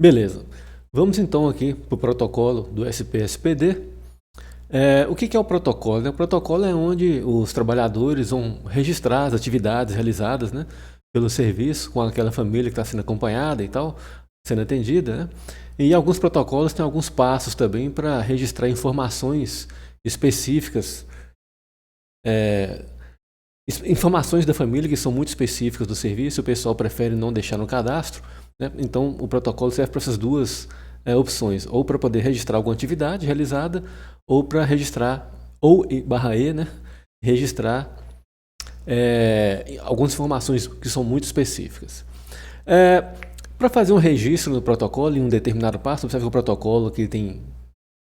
Beleza. Vamos então aqui para o protocolo do SPSPD. O que é o protocolo, né? O protocolo é onde os trabalhadores vão registrar as atividades realizadas, né, pelo serviço com aquela família que está sendo acompanhada e tal, sendo atendida, né? E alguns protocolos têm alguns passos também para registrar informações específicas, informações da família que são muito específicas do serviço, o pessoal prefere não deixar no cadastro, né? Então o protocolo serve para essas duas opções, ou para poder registrar alguma atividade realizada, ou para registrar, ou /e, né? Registrar algumas informações que são muito específicas. Para fazer um registro no protocolo em um determinado passo, observe que o protocolo que tem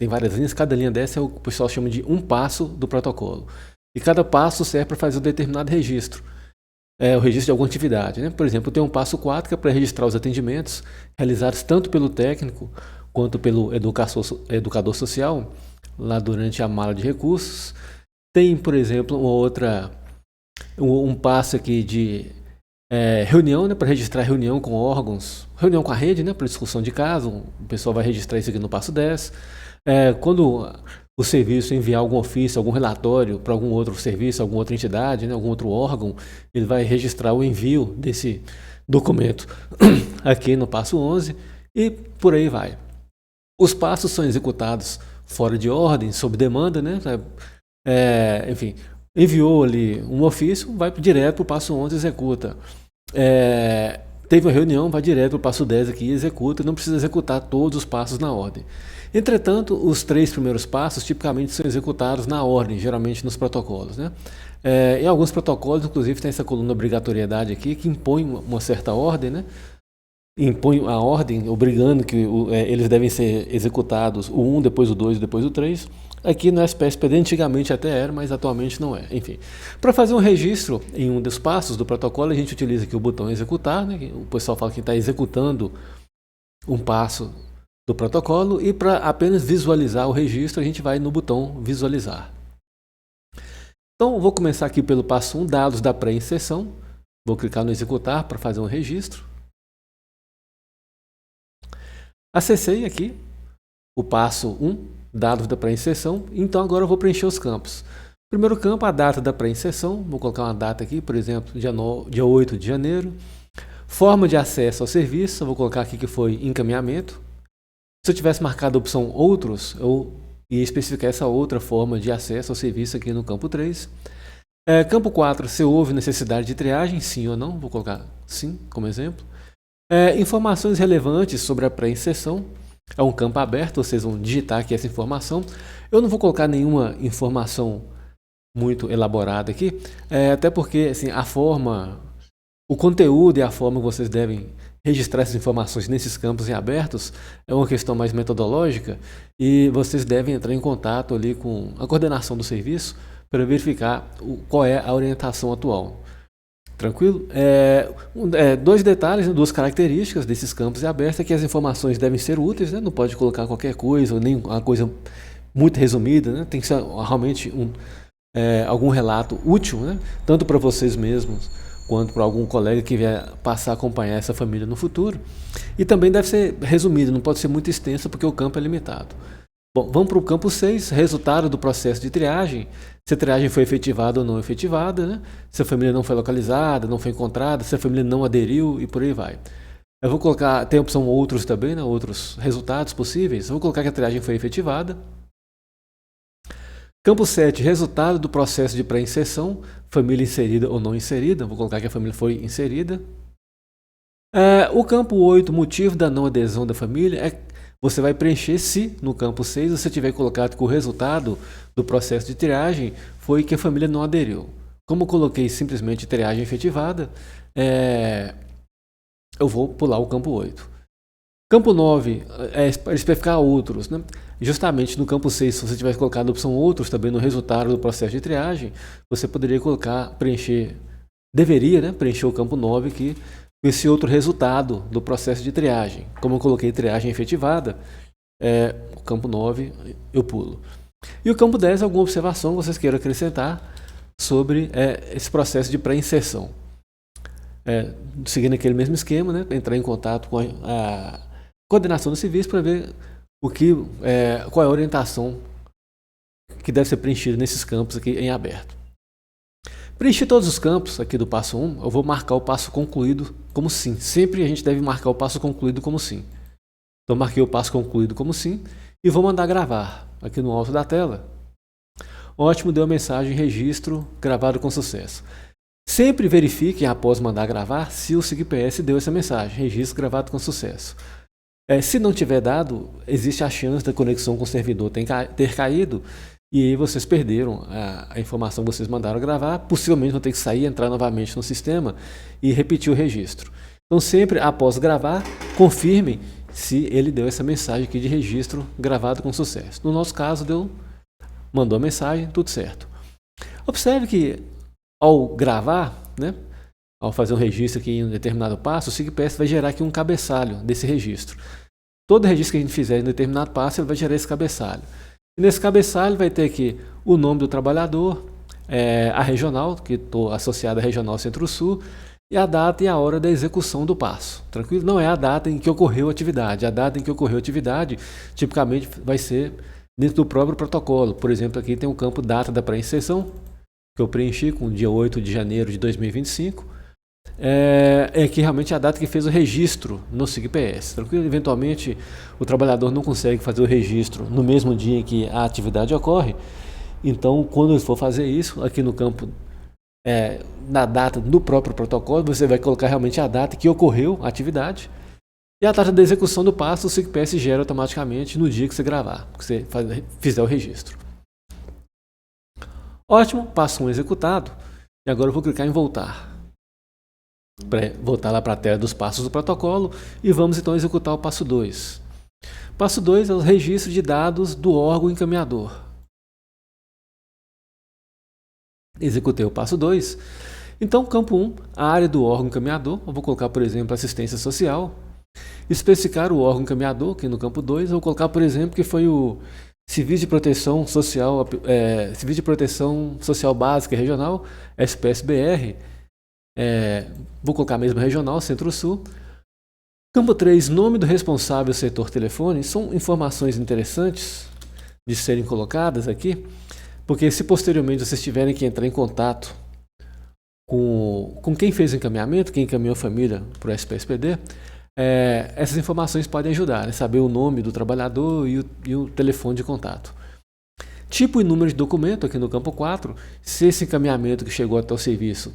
várias linhas, cada linha dessa é o que o pessoal chama de um passo do protocolo. E cada passo serve para fazer um determinado registro. O registro de alguma atividade, né? Por exemplo, tem um passo 4 que é para registrar os atendimentos realizados tanto pelo técnico quanto pelo educador social, lá durante a mala de recursos. Tem, por exemplo, um passo aqui de reunião, né, para registrar reunião com órgãos, reunião com a rede, né, para discussão de caso, o pessoal vai registrar isso aqui no passo 10. Quando o serviço enviar algum ofício, algum relatório para algum outro serviço, alguma outra entidade, né, algum outro órgão, ele vai registrar o envio desse documento aqui no passo 11 e por aí vai. Os passos são executados fora de ordem, sob demanda, né? Enfim, enviou ali um ofício, vai direto para o passo 11 e executa. Teve uma reunião, vai direto para o passo 10 aqui e executa, não precisa executar todos os passos na ordem. Entretanto, os 3 primeiros passos tipicamente são executados na ordem, geralmente nos protocolos, né? Em alguns protocolos, inclusive, tem essa coluna obrigatoriedade aqui, que impõe uma certa ordem, né? Impõe a ordem, obrigando que eles devem ser executados o 1, depois o 2 e depois o 3. Aqui no SPSPD antigamente até era, mas atualmente não é. Enfim, para fazer um registro em um dos passos do protocolo, a gente utiliza aqui o botão executar, né? O pessoal fala que está executando um passo do protocolo, e para apenas visualizar o registro, a gente vai no botão visualizar. Então, vou começar aqui pelo passo 1, dados da pré-inserção. Vou clicar no executar para fazer um registro. Acessei aqui o passo 1, dados da pré-inserção, então agora eu vou preencher os campos. Primeiro campo, a data da pré-inserção, vou colocar uma data aqui, por exemplo, dia 8 de janeiro. Forma de acesso ao serviço, eu vou colocar aqui que foi encaminhamento. Se eu tivesse marcado a opção outros, eu ia especificar essa outra forma de acesso ao serviço aqui no campo 3. Campo 4, se houve necessidade de triagem, sim ou não, vou colocar sim como exemplo. Informações relevantes sobre a pré-inserção, é um campo aberto, vocês vão digitar aqui essa informação. Eu não vou colocar nenhuma informação muito elaborada aqui, até porque assim, o conteúdo e a forma que vocês devem registrar essas informações nesses campos em abertos é uma questão mais metodológica e vocês devem entrar em contato ali com a coordenação do serviço para verificar qual é a orientação atual. Tranquilo? Dois detalhes, duas características desses campos abertos é que as informações devem ser úteis, né? Não pode colocar qualquer coisa, nem uma coisa muito resumida, né? Tem que ser realmente algum relato útil, né? Tanto para vocês mesmos quanto para algum colega que vier passar a acompanhar essa família no futuro. E também deve ser resumido, não pode ser muito extenso porque o campo é limitado. Bom, vamos para o campo 6, resultado do processo de triagem, se a triagem foi efetivada ou não efetivada, né? Se a família não foi localizada, não foi encontrada, se a família não aderiu e por aí vai. Eu vou colocar, tem a opção outros também, né? Outros resultados possíveis. Eu vou colocar que a triagem foi efetivada. Campo 7, resultado do processo de pré-inserção, família inserida ou não inserida. Vou colocar que a família foi inserida. O campo 8, motivo da não adesão da família, você vai preencher se no campo 6 você tiver colocado que o resultado do processo de triagem foi que a família não aderiu. Como eu coloquei simplesmente triagem efetivada, eu vou pular o campo 8. Campo 9 para especificar outros, né? Justamente no campo 6, se você tivesse colocado a opção outros também no resultado do processo de triagem, você poderia deveria, né, preencher o campo 9 aqui com esse outro resultado do processo de triagem. Como eu coloquei triagem efetivada, o campo 9 eu pulo. E o campo 10, alguma observação que vocês queiram acrescentar sobre esse processo de pré-inserção. Seguindo aquele mesmo esquema, né, entrar em contato com coordenação do serviço para ver qual é a orientação que deve ser preenchida nesses campos aqui em aberto. Preenchi todos os campos aqui do passo 1, eu vou marcar o passo concluído como sim. Sempre a gente deve marcar o passo concluído como sim. Então marquei o passo concluído como sim e vou mandar gravar aqui no alto da tela. Ótimo, deu a mensagem registro gravado com sucesso. Sempre verifiquem após mandar gravar se o SIGPS deu essa mensagem, registro gravado com sucesso. Se não tiver dado, existe a chance da conexão com o servidor ter caído e aí vocês perderam a informação que vocês mandaram gravar, possivelmente vão ter que sair, entrar novamente no sistema e repetir o registro. Então sempre após gravar, confirmem se ele deu essa mensagem aqui de registro gravado com sucesso. No nosso caso, mandou a mensagem, tudo certo. Observe que ao gravar, né, ao fazer um registro aqui em um determinado passo, o SIGPS vai gerar aqui um cabeçalho desse registro. Todo registro que a gente fizer em um determinado passo, ele vai gerar esse cabeçalho. E nesse cabeçalho vai ter aqui o nome do trabalhador, a regional, que estou associado à Regional Centro-Sul, e a data e a hora da execução do passo. Tranquilo? Não é a data em que ocorreu a atividade. A data em que ocorreu a atividade, tipicamente, vai ser dentro do próprio protocolo. Por exemplo, aqui tem o campo data da pré-inserção, que eu preenchi com o dia 8 de janeiro de 2025. É que realmente é a data que fez o registro no SIGPS. Tranquilo? Eventualmente, o trabalhador não consegue fazer o registro no mesmo dia em que a atividade ocorre. Então, quando for fazer isso, aqui no campo na data do próprio protocolo, você vai colocar realmente a data que ocorreu a atividade e a data da execução do passo, o SIGPS gera automaticamente no dia que você gravar, que você fizer o registro. Ótimo, passo 1 executado. E agora eu vou clicar em voltar. Para voltar lá para a tela dos passos do protocolo e vamos então executar o passo 2. Passo 2 é o registro de dados do órgão encaminhador. Executei o passo 2. Então, campo 1, a área do órgão encaminhador, eu vou colocar, por exemplo, assistência social. Especificar o órgão encaminhador, aqui no campo 2, eu vou colocar, por exemplo, que foi o Serviço de Proteção Social, Serviço de Proteção Social Básica Regional, SPSBR. Vou colocar mesmo regional, Centro-Sul. Campo 3, nome do responsável setor telefone. São informações interessantes de serem colocadas aqui, porque se posteriormente vocês tiverem que entrar em contato com quem fez o encaminhamento, quem encaminhou a família para o SPSPD, essas informações podem ajudar, né? Saber o nome do trabalhador e o telefone de contato. Tipo e número de documento, aqui no campo 4, se esse encaminhamento que chegou até o serviço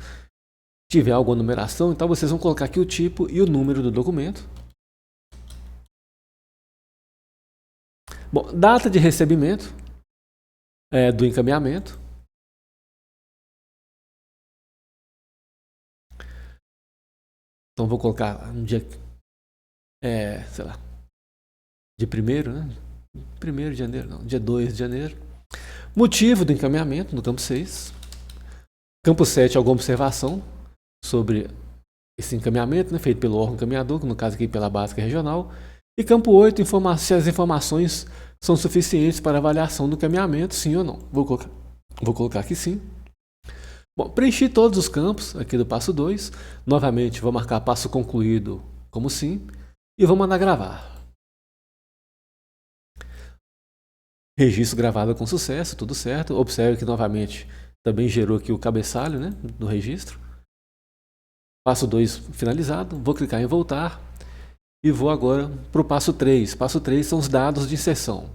tiver alguma numeração, então vocês vão colocar aqui o tipo e o número do documento. Bom, data de recebimento do encaminhamento. Então vou colocar um dia, sei lá, dia 1º, né? 1º de janeiro, não, dia 2 de janeiro. Motivo do encaminhamento, no campo 6. Campo 7, alguma observação sobre esse encaminhamento, né, feito pelo órgão encaminhador, no caso aqui pela básica regional. E campo 8, se as informações são suficientes para avaliação do encaminhamento, sim ou não. Vou colocar aqui sim. Bom, preenchi todos os campos aqui do passo 2. Novamente, vou marcar passo concluído como sim e vou mandar gravar. Registro gravado com sucesso, tudo certo. Observe que novamente também gerou aqui o cabeçalho, né, do registro. Passo 2 finalizado, vou clicar em voltar e vou agora para o passo 3. Passo 3 são os dados de inserção.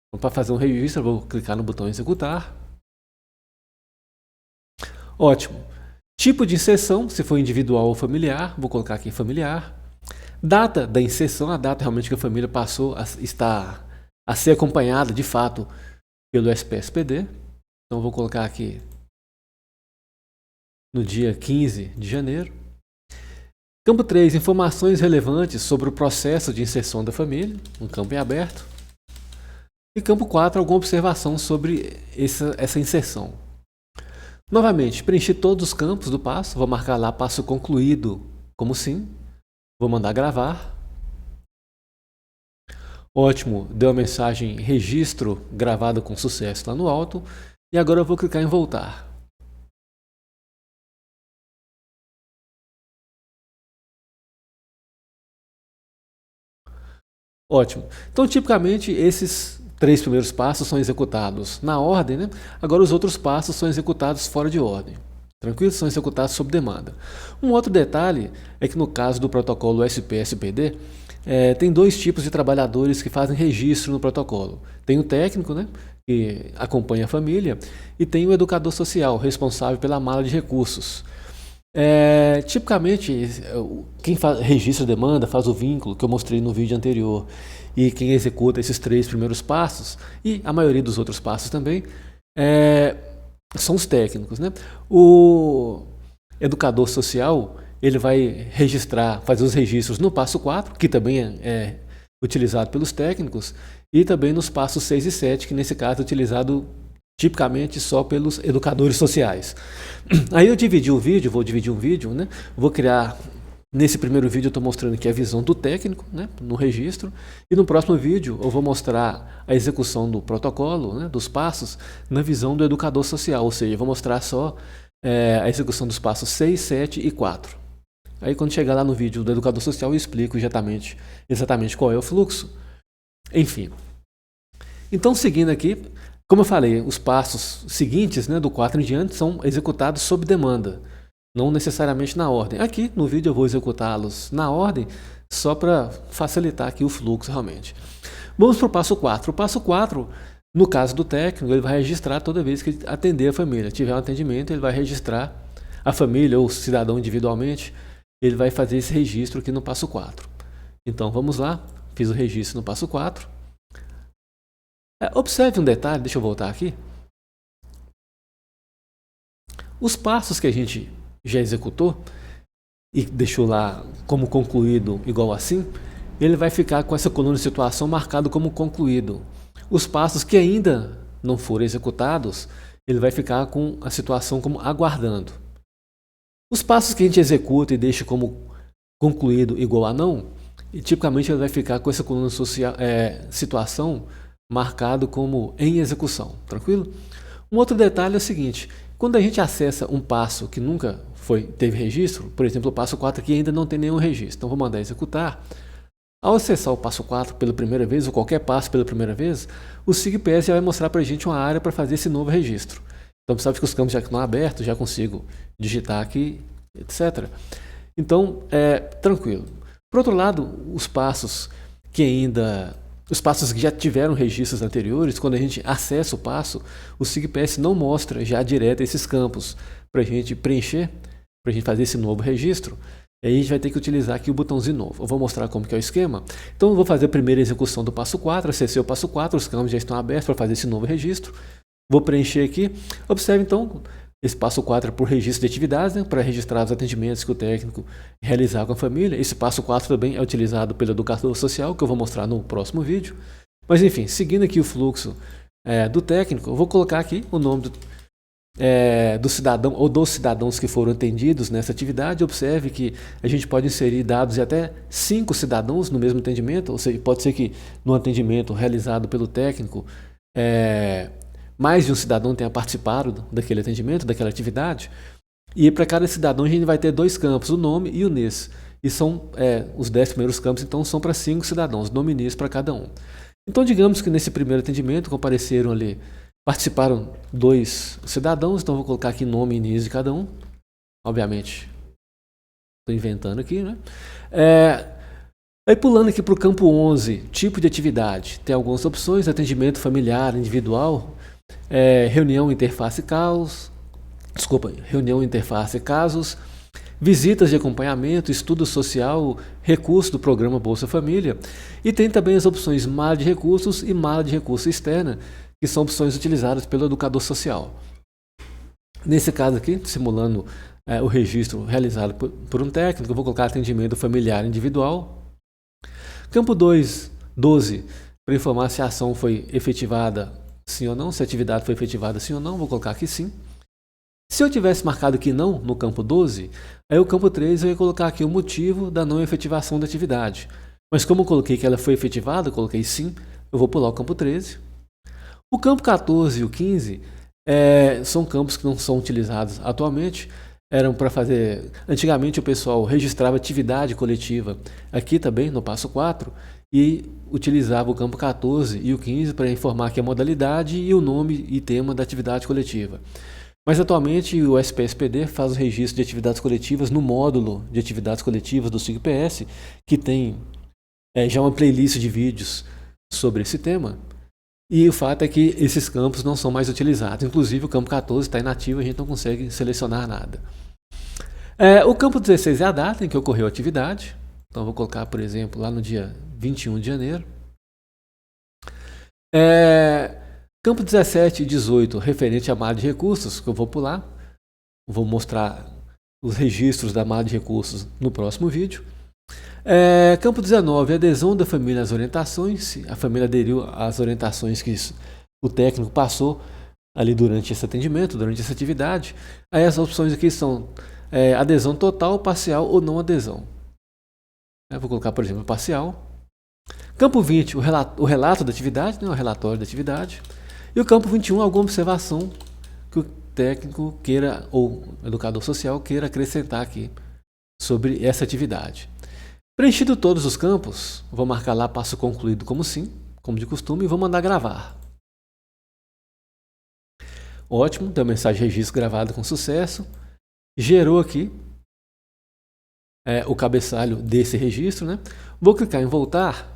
Então, para fazer um registro, eu vou clicar no botão executar. Ótimo. Tipo de inserção, se for individual ou familiar, vou colocar aqui familiar. Data da inserção, a data realmente que a família passou a ser acompanhada de fato pelo SPSPD. Então vou colocar aqui no dia 15 de janeiro. Campo 3, informações relevantes sobre o processo de inserção da família, um campo em aberto. E campo 4, alguma observação sobre essa inserção. Novamente, preenchi todos os campos do passo, vou marcar lá passo concluído como sim, vou mandar gravar. Ótimo, deu a mensagem registro gravado com sucesso lá no alto. E agora eu vou clicar em voltar. Ótimo. Então, tipicamente, esses 3 primeiros passos são executados na ordem, né? Agora, os outros passos são executados fora de ordem. Tranquilo? São executados sob demanda. Um outro detalhe é que no caso do protocolo SP-SPD, tem 2 tipos de trabalhadores que fazem registro no protocolo. Tem o técnico, né, que acompanha a família, e tem o educador social, responsável pela mala de recursos. Tipicamente, quem registra a demanda, faz o vínculo que eu mostrei no vídeo anterior, e quem executa esses 3 primeiros passos, e a maioria dos outros passos também, são os técnicos, né? O educador social, ele vai fazer os registros no passo 4, que também é utilizado pelos técnicos, e também nos passos 6 e 7, que nesse caso é utilizado tipicamente só pelos educadores sociais. Aí eu vou dividir um vídeo, né? Vou criar, nesse primeiro vídeo eu estou mostrando aqui a visão do técnico, né, no registro, e no próximo vídeo eu vou mostrar a execução do protocolo, né, dos passos, na visão do educador social, ou seja, eu vou mostrar só a execução dos passos 6, 7 e 4. Aí quando chegar lá no vídeo do educador social eu explico exatamente qual é o fluxo. Enfim. Então, seguindo aqui, como eu falei, os passos seguintes, né, do 4 em diante, são executados sob demanda, não necessariamente na ordem. Aqui no vídeo eu vou executá-los na ordem, só para facilitar aqui o fluxo realmente. Vamos para o passo 4. O passo 4, no caso do técnico, ele vai registrar toda vez que atender a família. Tiver um atendimento, ele vai registrar a família ou o cidadão individualmente, ele vai fazer esse registro aqui no passo 4. Então vamos lá, fiz o registro no passo 4. Observe um detalhe, deixa eu voltar aqui. Os passos que a gente já executou e deixou lá como concluído igual assim, ele vai ficar com essa coluna de situação marcado como concluído. Os passos que ainda não foram executados, ele vai ficar com a situação como aguardando. Os passos que a gente executa e deixa como concluído igual a não, e tipicamente ele vai ficar com essa coluna situação marcado como em execução, tranquilo? Um outro detalhe é o seguinte, quando a gente acessa um passo que nunca teve registro, por exemplo, o passo 4 aqui ainda não tem nenhum registro, então vou mandar executar. Ao acessar o passo 4 pela primeira vez, ou qualquer passo pela primeira vez, o SIGPS já vai mostrar para a gente uma área para fazer esse novo registro. Então, sabe que os campos já estão abertos, já consigo digitar aqui, etc. Então, tranquilo. Por outro lado, os passos que já tiveram registros anteriores, quando a gente acessa o passo, o SIGPS não mostra já direto esses campos para a gente preencher, para a gente fazer esse novo registro. E aí a gente vai ter que utilizar aqui o botãozinho novo. Eu vou mostrar como que é o esquema. Então eu vou fazer a primeira execução do passo 4, acessei o passo 4, os campos já estão abertos para fazer esse novo registro. Vou preencher aqui. Observe então, esse passo 4 é por registro de atividades, né, para registrar os atendimentos que o técnico realizar com a família. Esse passo 4 também é utilizado pelo educador social, que eu vou mostrar no próximo vídeo. Mas enfim, seguindo aqui o fluxo do técnico, eu vou colocar aqui o nome do cidadão ou dos cidadãos que foram atendidos nessa atividade. Observe que a gente pode inserir dados de até 5 cidadãos no mesmo atendimento, ou seja, pode ser que no atendimento realizado pelo técnico, mais de um cidadão tenha participado daquele atendimento, daquela atividade, e para cada cidadão a gente vai ter 2 campos, o nome e o NIS, e são os 10 primeiros campos, então são para 5 cidadãos, nome e NIS para cada um. Então digamos que nesse primeiro atendimento participaram 2 cidadãos, então vou colocar aqui nome e NIS de cada um, obviamente, estou inventando aqui, né? Aí pulando aqui para o campo 11, tipo de atividade, tem algumas opções: atendimento familiar, individual, reunião interface casos, visitas de acompanhamento, estudo social, recurso do programa Bolsa Família, e tem também as opções mala de recursos e mala de recurso externa, que são opções utilizadas pelo educador social. Nesse caso aqui, simulando o registro realizado por um técnico, eu vou colocar atendimento familiar individual. Campo 12, para informar se a ação foi efetivada sim ou não, se a atividade foi efetivada sim ou não, vou colocar aqui sim. Se eu tivesse marcado que não no campo 12, aí o campo 13 eu ia colocar aqui o motivo da não efetivação da atividade. Mas como eu coloquei que ela foi efetivada, eu coloquei sim, eu vou pular o campo 13. O campo 14 e o 15 são campos que não são utilizados atualmente, eram para fazer... Antigamente o pessoal registrava atividade coletiva aqui também no passo 4, e utilizava o campo 14 e o 15 para informar que a modalidade e o nome e tema da atividade coletiva. Mas atualmente o SPSPD faz o registro de atividades coletivas no módulo de atividades coletivas do SIGPS, que tem já uma playlist de vídeos sobre esse tema. E o fato é que esses campos não são mais utilizados. Inclusive o campo 14 está inativo, a gente não consegue selecionar nada. O campo 16 é a data em que ocorreu a atividade. Então vou colocar, por exemplo, lá no dia 21 de janeiro. Campo 17 e 18, referente à malha de recursos, que eu vou pular. Vou mostrar os registros da malha de recursos no próximo vídeo. Campo 19, adesão da família às orientações. A família aderiu às orientações que o técnico passou ali durante esse atendimento, durante essa atividade. Aí as opções aqui são adesão total, parcial ou não adesão. Vou colocar, por exemplo, parcial. Campo 20, o relato da atividade, o relatório da atividade. E o campo 21, alguma observação que o técnico queira, ou o educador social queira acrescentar aqui sobre essa atividade. Preenchido todos os campos, vou marcar lá passo concluído como sim, como de costume, e vou mandar gravar. Ótimo, deu mensagem de registro gravada com sucesso. Gerou aqui o cabeçalho desse registro, né? Vou clicar em voltar.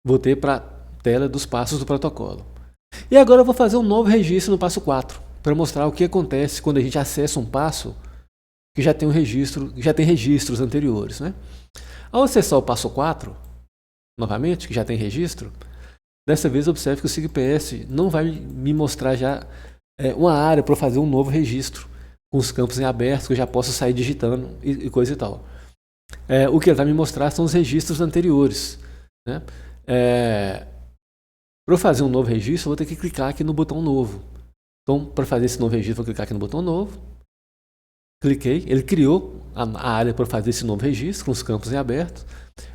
Voltei para a tela dos passos do protocolo. E agora eu vou fazer um novo registro no passo 4, para mostrar o que acontece quando a gente acessa um passo que já tem um registro, já tem registros anteriores, né? Ao acessar o passo 4, novamente, que já tem registro, dessa vez observe que o SIGPS não vai me mostrar já uma área para fazer um novo registro, com os campos em aberto, que eu já posso sair digitando e coisa e tal. O que ele vai me mostrar são os registros anteriores, né? Para eu fazer um novo registro, eu vou ter que clicar aqui no botão novo. Então, para fazer esse novo registro, vou clicar aqui no botão novo. Cliquei, ele criou a área para fazer esse novo registro, com os campos em aberto.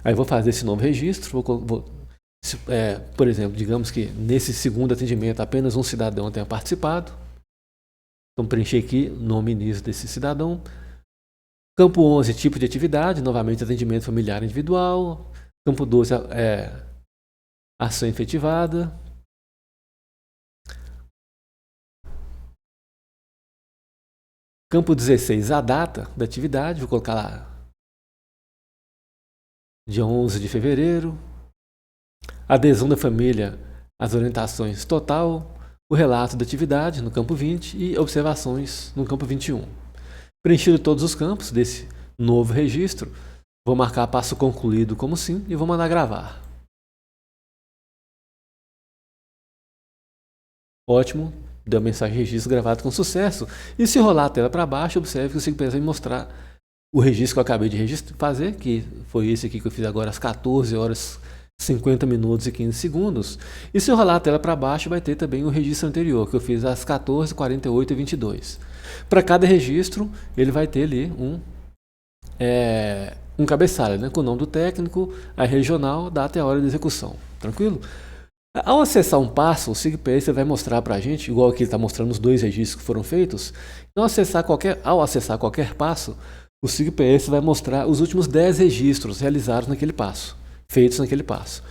Aí vou fazer esse novo registro, por exemplo, digamos que nesse segundo atendimento apenas um cidadão tenha participado. Então preencher aqui nome e início desse cidadão. Campo 11, tipo de atividade, novamente atendimento familiar individual. Campo 12, ação efetivada. Campo 16, a data da atividade, vou colocar lá dia 11 de fevereiro. Adesão da família às orientações total. O relato da atividade no campo 20 e observações no campo 21. Preenchido todos os campos desse novo registro, vou marcar passo concluído como sim e vou mandar gravar. Ótimo, deu mensagem de registro gravado com sucesso. E se rolar a tela para baixo, observe que o SIGPS vai mostrar o registro que eu acabei de fazer, que foi esse aqui que eu fiz agora às 14 horas 50 minutos e 15 segundos. E se eu rolar a tela para baixo, vai ter também o registro anterior, que eu fiz às 14, 48 e 22. Para cada registro, ele vai ter ali um cabeçalho, né, com o nome do técnico, a regional, data e a hora de execução. Tranquilo? Ao acessar um passo, o SIGPS vai mostrar para a gente, igual aqui ele está mostrando os dois registros que foram feitos. Então, ao acessar qualquer passo, o SIGPS vai mostrar os últimos 10 registros realizados naquele passo, feitos naquele passo.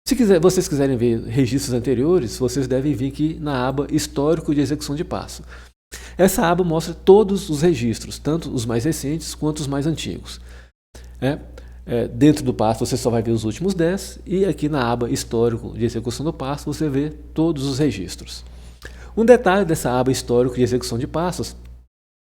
Se vocês quiserem ver registros anteriores, vocês devem vir aqui na aba Histórico de Execução de Passo. Essa aba mostra todos os registros, tanto os mais recentes quanto os mais antigos. Dentro do passo você só vai ver os últimos 10 e aqui na aba Histórico de Execução do Passo você vê todos os registros. Um detalhe dessa aba Histórico de Execução de Passos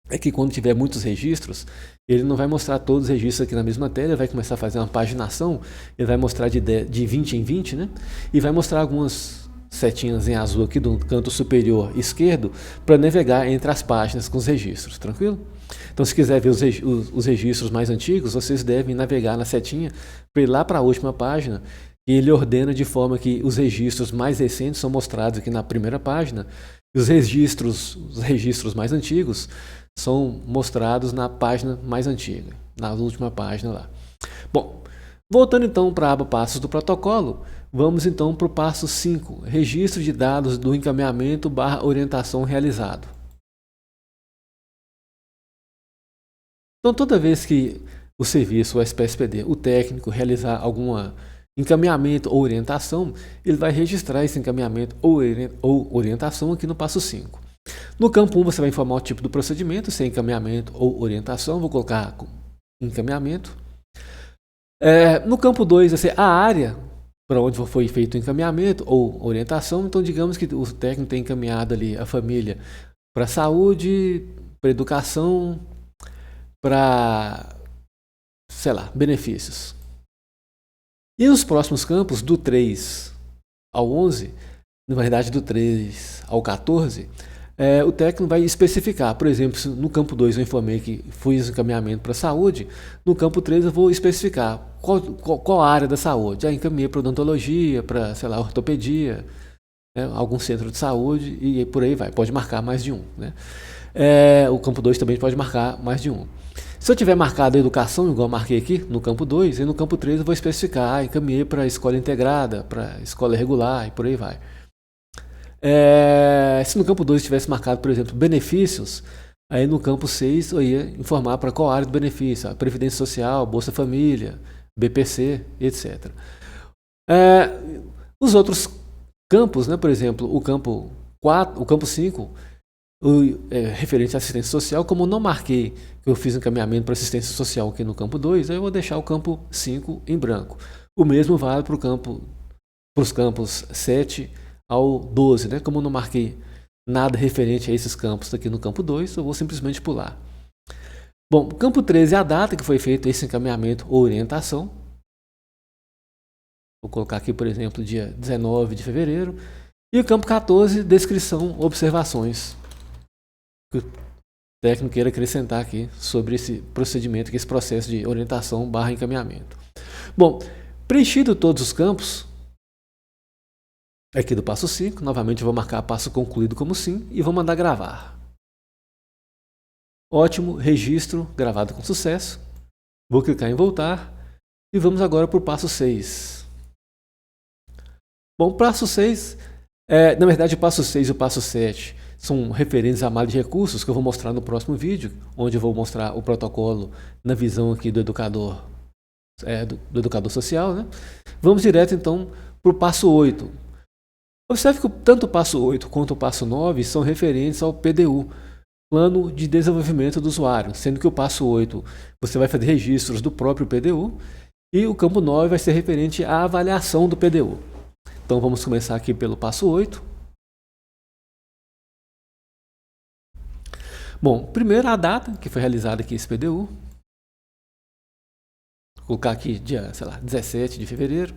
é que quando tiver muitos registros, ele não vai mostrar todos os registros aqui na mesma tela, ele vai começar a fazer uma paginação, ele vai mostrar de 20 em 20, né? E vai mostrar algumas setinhas em azul aqui do canto superior esquerdo para navegar entre as páginas com os registros, tranquilo? Então, se quiser ver os registros mais antigos, vocês devem navegar na setinha para ir lá para a última página e ele ordena de forma que os registros mais recentes são mostrados aqui na primeira página e os registros mais antigos são mostrados na página mais antiga, na última página lá. Bom, voltando então para a aba Passos do Protocolo, vamos então para o passo 5, registro de dados do encaminhamento / orientação realizado. Então, toda vez que o serviço, o SPSPD, o técnico realizar algum encaminhamento ou orientação, ele vai registrar esse encaminhamento ou orientação aqui no passo 5. No campo 1 você vai informar o tipo do procedimento, se é encaminhamento ou orientação, vou colocar encaminhamento. No campo 2 vai ser a área para onde foi feito o encaminhamento ou orientação, então digamos que o técnico tem encaminhado ali a família para saúde, para educação, para, sei lá, benefícios. E os próximos campos, do 3 ao 11, na verdade do 3 ao 14, o técnico vai especificar. Por exemplo, se no campo 2 eu informei que fiz encaminhamento para saúde, no campo 3 eu vou especificar qual a área da saúde. Encaminhei para odontologia, para, sei lá, ortopedia, algum centro de saúde e por aí vai. Pode marcar mais de um. Né? O campo 2 também pode marcar mais de um. Se eu tiver marcado a educação, igual eu marquei aqui no campo 2, e no campo 3 eu vou especificar, encaminhei para a escola integrada, para a escola regular e por aí vai. Se no campo 2 tivesse marcado, por exemplo, benefícios, aí no campo 6 eu ia informar para qual área do benefício, a Previdência Social, Bolsa Família, BPC, etc. Os outros campos, né, por exemplo, o campo 4, o campo 5, referente à assistência social, como eu não marquei que eu fiz encaminhamento para assistência social aqui no campo 2, aí eu vou deixar o campo 5 em branco. O mesmo vale para os campos 7 ao 12, né? Como eu não marquei nada referente a esses campos aqui no campo 2, eu vou simplesmente pular. Bom, campo 13 é a data que foi feito esse encaminhamento ou orientação. Vou colocar aqui, por exemplo, dia 19 de fevereiro. E o campo 14, descrição, observações. Que o técnico queira acrescentar aqui sobre esse procedimento, esse processo de orientação / encaminhamento. Bom, preenchido todos os campos, aqui do passo 5, novamente eu vou marcar passo concluído como sim e vou mandar gravar. Ótimo, registro, gravado com sucesso. Vou clicar em voltar e vamos agora para o passo 6. Bom, o passo 6, na verdade o passo 6 e o passo 7 são referentes à malha de recursos que eu vou mostrar no próximo vídeo, onde eu vou mostrar o protocolo na visão aqui do educador, do educador social. Né? Vamos direto então para o passo 8. Observe que tanto o passo 8 quanto o passo 9 são referentes ao PDU, Plano de Desenvolvimento do Usuário, sendo que o passo 8 você vai fazer registros do próprio PDU e o campo 9 vai ser referente à avaliação do PDU. Então vamos começar aqui pelo passo 8. Bom, primeiro a data que foi realizada aqui esse PDU. Vou colocar aqui dia, sei lá, 17 de fevereiro.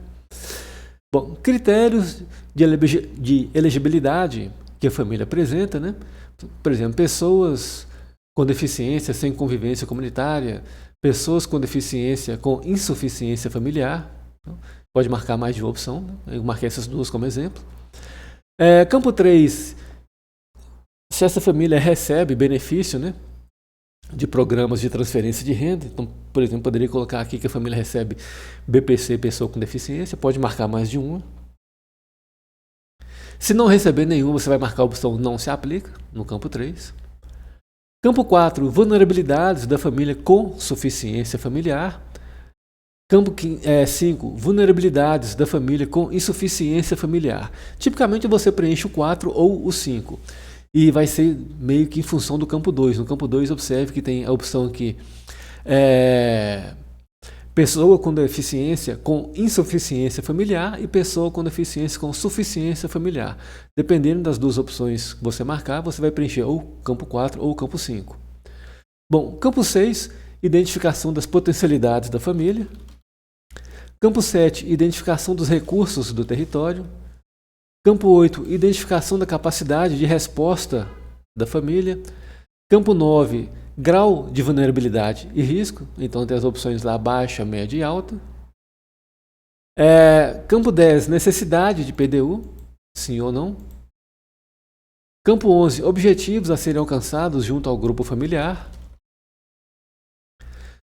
Bom, critérios de elegibilidade que a família apresenta, né? Por exemplo, pessoas com deficiência sem convivência comunitária, pessoas com deficiência com insuficiência familiar. Então, pode marcar mais de uma opção, né? Eu marquei essas duas como exemplo. Campo 3, se essa família recebe benefício, né, de programas de transferência de renda. Então, por exemplo, poderia colocar aqui que a família recebe BPC, pessoa com deficiência, pode marcar mais de uma. Se não receber nenhuma, você vai marcar a opção não se aplica, no campo 3. Campo 4, vulnerabilidades da família com suficiência familiar. Campo 5, vulnerabilidades da família com insuficiência familiar. Tipicamente você preenche o 4 ou o 5. E vai ser meio que em função do campo 2. No campo 2, observe que tem a opção aqui, pessoa com deficiência com insuficiência familiar e pessoa com deficiência com suficiência familiar. Dependendo das duas opções que você marcar, você vai preencher ou o campo 4 ou o campo 5. Bom, campo 6, identificação das potencialidades da família. Campo 7, identificação dos recursos do território. Campo 8, identificação da capacidade de resposta da família. Campo 9, grau de vulnerabilidade e risco. Então tem as opções lá baixa, média e alta. Campo 10, necessidade de PDU, sim ou não. Campo 11, objetivos a serem alcançados junto ao grupo familiar.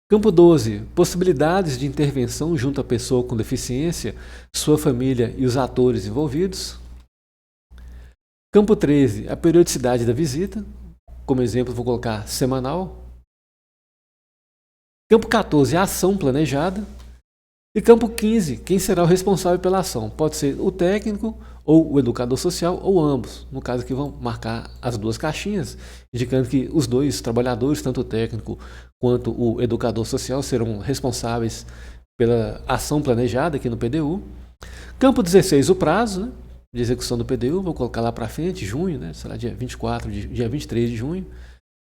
Campo 12, possibilidades de intervenção junto à pessoa com deficiência, sua família e os atores envolvidos. Campo 13, a periodicidade da visita. Como exemplo, vou colocar semanal. Campo 14, a ação planejada. E campo 15, quem será o responsável pela ação? Pode ser o técnico ou o educador social ou ambos. No caso aqui vão marcar as duas caixinhas, indicando que os dois trabalhadores, tanto o técnico quanto o educador social, serão responsáveis pela ação planejada aqui no PDU. Campo 16, o prazo, né, de execução do PDU, vou colocar lá para frente, junho, né, sei lá, dia 24, dia 23 de junho.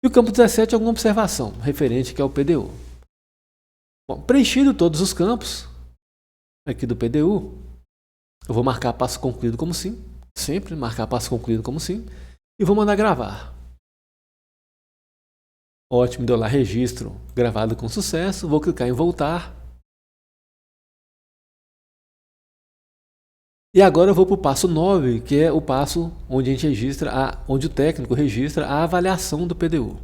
E o campo 17, alguma observação referente que é o PDU. Bom, preenchido todos os campos aqui do PDU, eu vou marcar passo concluído como sim, sempre marcar passo concluído como sim, e vou mandar gravar. Ótimo, deu lá registro gravado com sucesso, vou clicar em voltar. E agora eu vou para o passo 9, que é o passo onde a gente registra, onde o técnico registra a avaliação do PDU.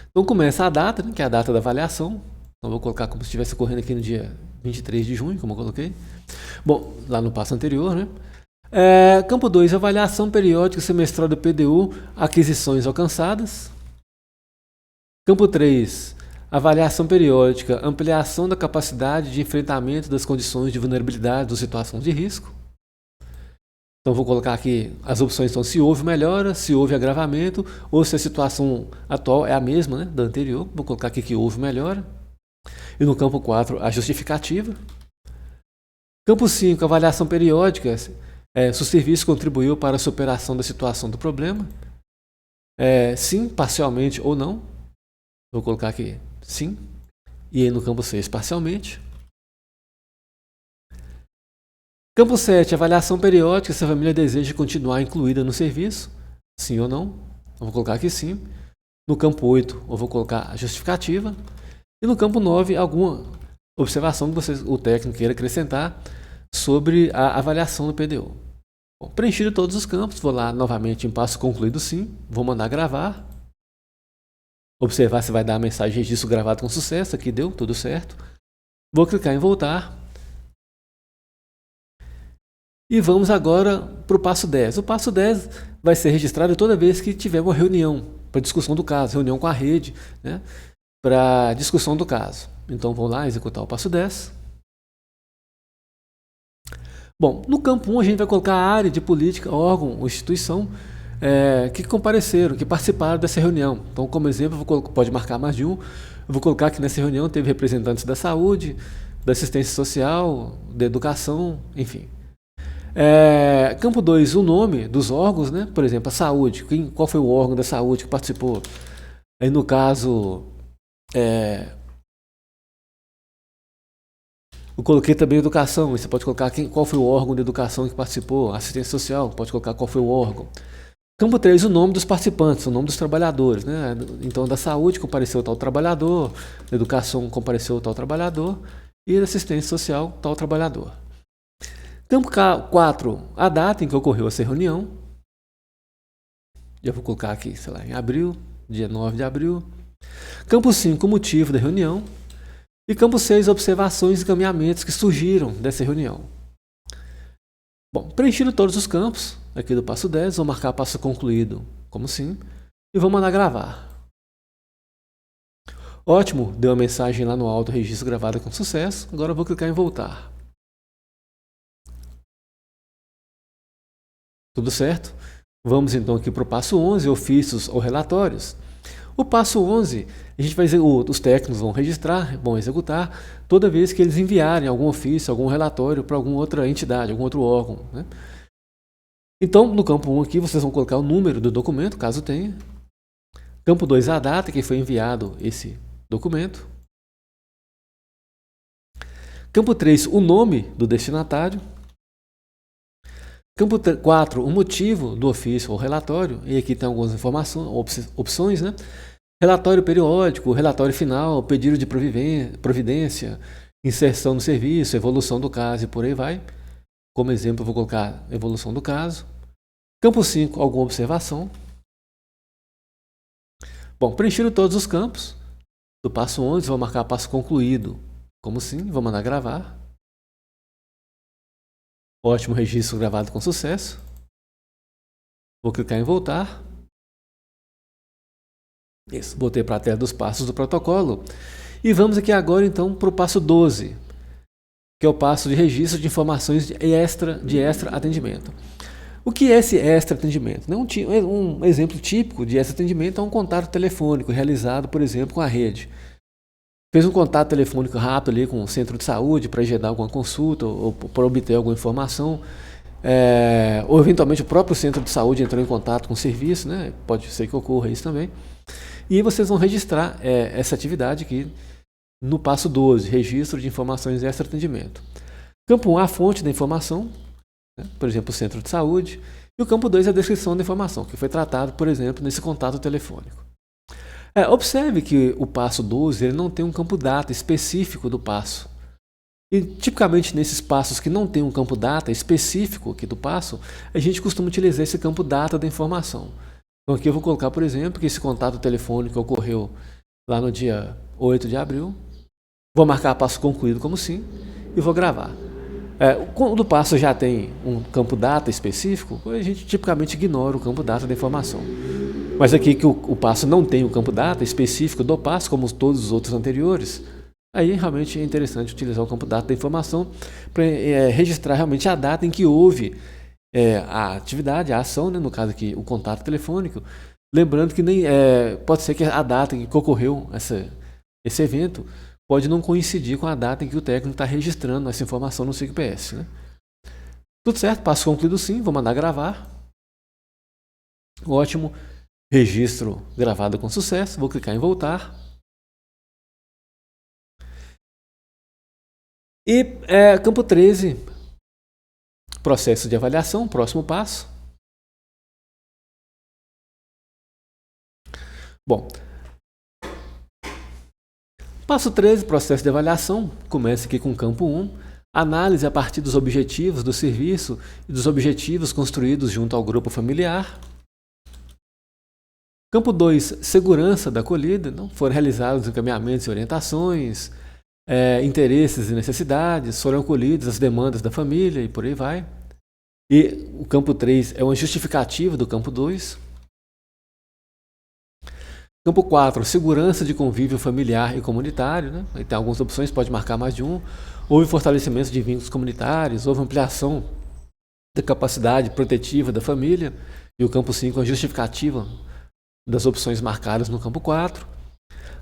Então começa a data, né, que é a data da avaliação. Então vou colocar como se estivesse ocorrendo aqui no dia 23 de junho, como eu coloquei. Bom, lá no passo anterior, né? Campo 2, avaliação periódica semestral do PDU, aquisições alcançadas. Campo 3, avaliação periódica, ampliação da capacidade de enfrentamento das condições de vulnerabilidade ou situações de risco. Então vou colocar aqui as opções são se houve melhora, se houve agravamento ou se a situação atual é a mesma, né, da anterior. Vou colocar aqui que houve melhora. E no campo 4, a justificativa. Campo 5, avaliação periódica, se o serviço contribuiu para a superação da situação do problema. Sim, parcialmente ou não. Vou colocar aqui sim. E aí no campo 6, parcialmente. Campo 7, avaliação periódica, se a família deseja continuar incluída no serviço, sim ou não. Eu vou colocar aqui sim. No campo 8, eu vou colocar a justificativa. E no campo 9, alguma observação que o técnico queira acrescentar sobre a avaliação do PDU. Bom, preenchido todos os campos, vou lá novamente em passo concluído sim, vou mandar gravar. Observar se vai dar a mensagem registro gravado com sucesso, aqui deu, tudo certo. Vou clicar em voltar. E vamos agora para o passo 10. O passo 10 vai ser registrado toda vez que tiver uma reunião para discussão do caso, reunião com a rede, né, para discussão do caso. Então vou lá executar o passo 10. Bom, no campo 1 a gente vai colocar a área de política, órgão ou instituição que compareceram, que participaram dessa reunião. Então, como exemplo, pode marcar mais de um. Eu vou colocar que nessa reunião teve representantes da saúde, da assistência social, da educação, enfim. Campo 2, o nome dos órgãos, né? Por exemplo, a saúde. Qual foi o órgão da saúde que participou? Aí, no caso, eu coloquei também educação. Você pode colocar qual foi o órgão de educação que participou. Assistência social, pode colocar qual foi o órgão. Campo 3, o nome dos participantes, o nome dos trabalhadores, né? Então, da saúde compareceu tal trabalhador, da educação compareceu tal trabalhador e da assistência social tal trabalhador. Campo 4, a data em que ocorreu essa reunião. Já vou colocar aqui, sei lá, em abril, dia 9 de abril. Campo 5, o motivo da reunião. E campo 6, observações e encaminhamentos que surgiram dessa reunião. Bom, preenchido todos os campos aqui do passo 10, vou marcar passo concluído como sim e vou mandar gravar. Ótimo, deu a mensagem lá no alto, registro gravado com sucesso. Agora eu vou clicar em voltar. Tudo certo? Vamos então aqui para o passo 11, ofícios ou relatórios. O passo 11, a gente vai os técnicos vão registrar, vão executar toda vez que eles enviarem algum ofício, algum relatório para alguma outra entidade, algum outro órgão, né? Então, no campo 1 aqui, vocês vão colocar o número do documento, caso tenha. Campo 2, a data que foi enviado esse documento. Campo 3, o nome do destinatário. Campo 4, o motivo do ofício ou relatório. E aqui tem algumas informações, opções, né? Relatório periódico, relatório final, pedido de providência, inserção no serviço, evolução do caso e por aí vai. Como exemplo, eu vou colocar evolução do caso. Campo 5, alguma observação. Bom, preenchido todos os campos. Do passo 11, vou marcar passo concluído. Como sim, vou mandar gravar. Ótimo, registro gravado com sucesso. Vou clicar em voltar. Isso, voltei para a tela dos passos do protocolo. E vamos aqui agora então para o passo 12, que é o passo de registro de informações de extra atendimento. O que é esse extra atendimento? Um exemplo típico de extra atendimento é um contato telefônico realizado, por exemplo, com a rede. Fez um contato telefônico rápido ali com o centro de saúde para agendar alguma consulta ou para obter alguma informação, ou eventualmente o próprio centro de saúde entrou em contato com o serviço, né? Pode ser que ocorra isso também. E vocês vão registrar essa atividade aqui no passo 12, registro de informações extra atendimento. Campo 1, a fonte da informação, né? Por exemplo, o centro de saúde. E o campo 2 é a descrição da informação, que foi tratado, por exemplo, nesse contato telefônico. Observe que o passo 12 ele não tem um campo data específico do passo. E tipicamente nesses passos que não tem um campo data específico aqui do passo, a gente costuma utilizar esse campo data da informação. Então aqui eu vou colocar, por exemplo, que esse contato telefônico ocorreu lá no dia 8 de abril. Vou marcar passo concluído como sim e vou gravar. Quando o passo já tem um campo data específico, a gente tipicamente ignora o campo data da informação. Mas aqui que o passo não tem o campo data específico do passo, como todos os outros anteriores, aí realmente é interessante utilizar o campo data da informação para registrar realmente a data em que houve a atividade, a ação, né, no caso aqui o contato telefônico. Lembrando que pode ser que a data em que ocorreu esse evento pode não coincidir com a data em que o técnico está registrando essa informação no SIGPS, né? Tudo certo, passo concluído sim, vou mandar gravar. Ótimo, registro gravado com sucesso, vou clicar em voltar. E campo 13, processo de avaliação, próximo passo. Bom, passo 13, processo de avaliação, começa aqui com o campo 1, análise a partir dos objetivos do serviço e dos objetivos construídos junto ao grupo familiar. Campo 2, segurança da acolhida, não foram realizados encaminhamentos e orientações, interesses e necessidades, foram acolhidas as demandas da família e por aí vai. E o campo 3 é uma justificativa do campo 2. Campo 4, segurança de convívio familiar e comunitário, né? Aí tem algumas opções, pode marcar mais de um. Houve fortalecimento de vínculos comunitários, houve ampliação da capacidade protetiva da família. E o campo 5 é a justificativa das opções marcadas no campo 4.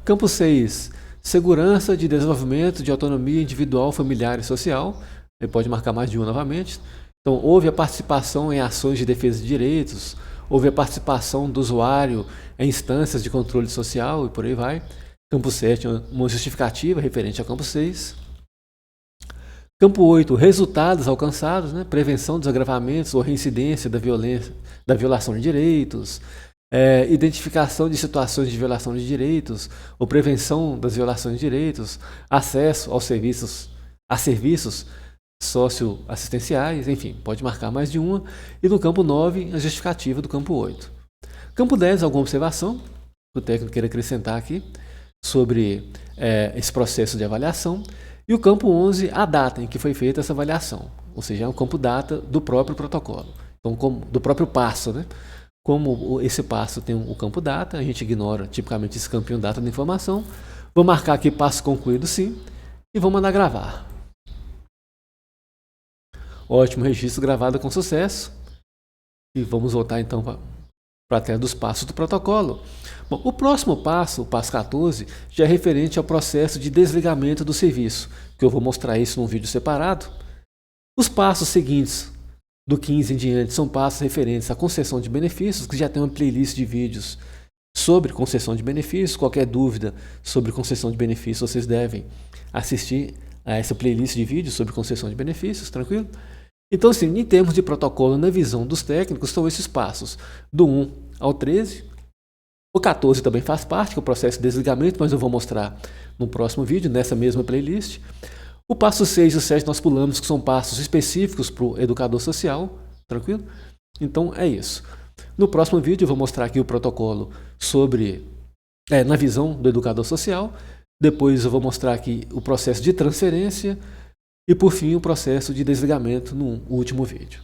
Campo 6, segurança de desenvolvimento de autonomia individual, familiar e social. Aí pode marcar mais de um novamente. Então, houve a participação em ações de defesa de direitos, houve a participação do usuário em instâncias de controle social e por aí vai. Campo 7, uma justificativa referente ao campo 6. Campo 8, resultados alcançados, né? Prevenção dos agravamentos ou reincidência da violência, da violação de direitos, identificação de situações de violação de direitos ou prevenção das violações de direitos, acesso a serviços socioassistenciais, enfim, pode marcar mais de uma. E no campo 9, a justificativa do campo 8. Campo 10, alguma observação que o técnico queira acrescentar aqui sobre esse processo de avaliação. E o campo 11, a data em que foi feita essa avaliação, ou seja, é um campo data do próprio protocolo, então, do próprio passo, né? Como esse passo tem o campo data, a gente ignora tipicamente esse campinho data da informação. Vou marcar aqui passo concluído sim e vou mandar gravar. Ótimo, registro gravado com sucesso. E vamos voltar então para a tela dos passos do protocolo. Bom, o próximo passo, o passo 14, já é referente ao processo de desligamento do serviço, que eu vou mostrar isso num vídeo separado. Os passos seguintes, do 15 em diante, são passos referentes à concessão de benefícios, que já tem uma playlist de vídeos sobre concessão de benefícios. Qualquer dúvida sobre concessão de benefícios, vocês devem assistir a essa playlist de vídeos sobre concessão de benefícios, tranquilo? Então, assim, em termos de protocolo, na visão dos técnicos, são esses passos, do 1 ao 13. O 14 também faz parte, que é o processo de desligamento, mas eu vou mostrar no próximo vídeo, nessa mesma playlist. O passo 6 e o 7 nós pulamos, que são passos específicos para o educador social, tranquilo? Então, é isso. No próximo vídeo eu vou mostrar aqui o protocolo sobre, na visão do educador social. Depois eu vou mostrar aqui o processo de transferência e, por fim, o processo de desligamento no último vídeo.